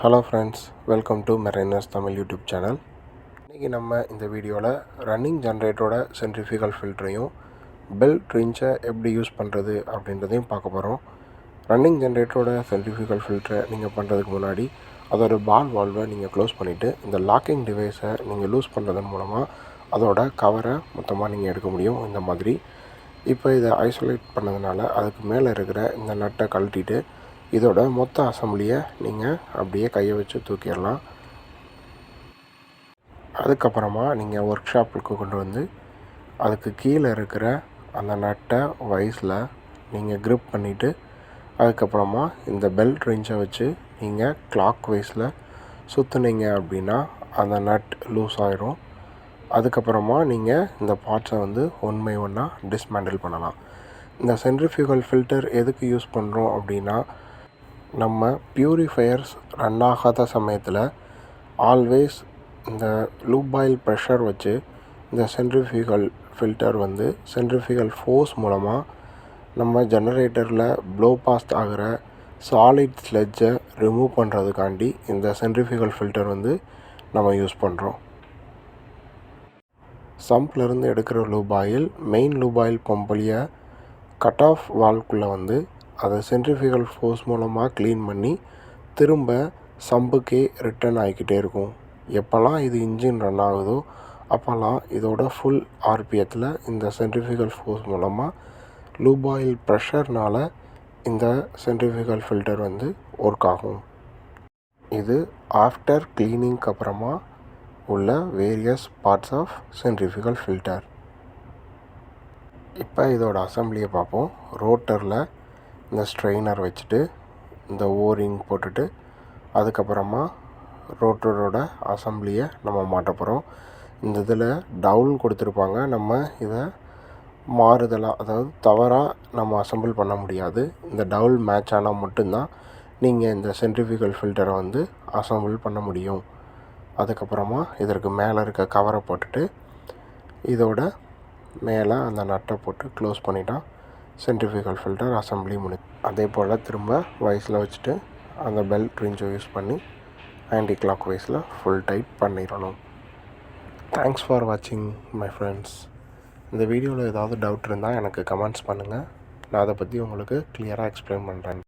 Hello friends, welcome to Mariners Tamil YouTube channel. இன்றைக்கி நம்ம இந்த வீடியோவில் ரன்னிங் ஜென்ரேட்டரோட சென்ட்ரிஃபியூகல் ஃபில்டரையும் பெல்ட் ரிஞ்சை எப்படி யூஸ் பண்ணுறது அப்படின்றதையும் பார்க்க போகிறோம். ரன்னிங் ஜென்ரேட்டரோட சென்ட்ரிஃபியூகல் ஃபில்டரை நீங்கள் பண்ணுறதுக்கு முன்னாடி அதோட பால் வால்வை நீங்கள் க்ளோஸ் பண்ணிவிட்டு இந்த லாக்கிங் டிவைஸை நீங்கள் லூஸ் பண்ணுறதன் மூலமாக அதோட கவரை மொத்தமாக நீங்கள் எடுக்க முடியும். இந்த மாதிரி இப்போ இதை ஐசோலேட் பண்ணதுனால அதுக்கு மேலே இருக்கிற இந்த நட்டை கழட்டிட்டு இதோட மொத்த அசம்பிளியை நீங்கள் அப்படியே கையை வச்சு தூக்கிடலாம். அதுக்கப்புறமா நீங்கள் ஒர்க் ஷாப்புக்கு கொண்டு வந்து அதுக்கு கீழே இருக்கிற அந்த நட்டை வைஸில் நீங்கள் க்ரிப் பண்ணிவிட்டு அதுக்கப்புறமா இந்த பெல்ட் ரிஞ்சை வச்சு நீங்கள் கிளாக் வைஸில் சுற்றுனீங்க அப்படின்னா அந்த நட் லூஸ் ஆகிரும். அதுக்கப்புறமா நீங்கள் இந்த பார்ட்ஸை வந்து ஒன் பை ஒன்னாக டிஸ்மேண்டில் பண்ணலாம். இந்த சென்ட்ரிஃபியூகல் ஃபில்டர் எதுக்கு யூஸ் பண்ணுறோம் அப்படின்னா, நம்ம பியூரிஃபையர்ஸ் ரன் ஆகாத சமயத்தில் ஆல்வேஸ் இந்த லூப் பாயில் ப்ரெஷர் வச்சு இந்த சென்ட்ரிஃபியூகல் ஃபில்டர் வந்து சென்ட்ரிஃபியூகல் ஃபோர்ஸ் மூலமாக நம்ம ஜெனரேட்டரில் ப்ளோ பாஸ்ட் ஆகிற சாலிட் ஸ்லெட்ஜை ரிமூவ் பண்ணுறதுக்காண்டி இந்த சென்ட்ரிஃபியூகல் ஃபில்டர் வந்து நம்ம யூஸ் பண்ணுறோம். சம்ப்லேருந்து எடுக்கிற loop oil main loop oil pump வழியாக கட் ஆஃப் வால்வுக்குள்ளே வந்து அதை சென்ட்ரிஃபியூகல் ஃபோர்ஸ் மூலமாக க்ளீன் பண்ணி திரும்ப சம்புக்கே ரிட்டர்ன் ஆகிக்கிட்டே இருக்கும். எப்போல்லாம் இது இன்ஜின் ரன் ஆகுதோ அப்போல்லாம் இதோட ஃபுல் ஆர்பிஎத்தில் இந்த சென்ட்ரிஃபியூகல் ஃபோர்ஸ் மூலமாக லூப் ஆயில் ப்ரெஷர்னால் இந்த சென்ட்ரிஃபியூகல் ஃபில்டர் வந்து ஒர்க் ஆகும். இது ஆஃப்டர் க்ளீனிங்க்கு அப்புறமா உள்ள various parts of centrifugal filter. இப்போ இதோட அசம்பிளியை பார்ப்போம். ரோட்டரில் இந்த ஸ்ட்ரெயினர் வச்சுட்டு இந்த ஓரிங் போட்டுட்டு அதுக்கப்புறமா ரோட்டரோட அசம்பிளியை நம்ம மாட்ட போகிறோம். இந்த இதில் டவுல் கொடுத்துருப்பாங்க. நம்ம இதை மாறுதலாக, அதாவது தவறாக நம்ம அசம்பிள் பண்ண முடியாது. இந்த டவுல் மேட்ச் ஆனால் மட்டும்தான் நீங்கள் இந்த சென்ட்ரிஃபியூகல் ஃபில்டரை வந்து அசம்பிள் பண்ண முடியும். அதுக்கப்புறமா இதற்கு மேலே இருக்க கவரை போட்டுட்டு இதோட மேலே அந்த நட்டை போட்டு க்ளோஸ் பண்ணிட்டா சென்ட்ரிஃபியூகல் ஃபில்டர் அசம்பிளி அதே போல் திரும்ப வைஸில் வச்சுட்டு அந்த பெல்ட் ரிஞ்சை யூஸ் பண்ணி ஆன்டி கிளாக் வைஸில் ஃபுல் டைட் பண்ணிடணும். தேங்க்ஸ் ஃபார் வாட்சிங் மை ஃப்ரெண்ட்ஸ். இந்த வீடியோவில் ஏதாவது டவுட் இருந்தால் எனக்கு கமெண்ட்ஸ் பண்ணுங்கள். நான் அதை பற்றி உங்களுக்கு கிளியராக எக்ஸ்பிளைன் பண்ணுறேன்.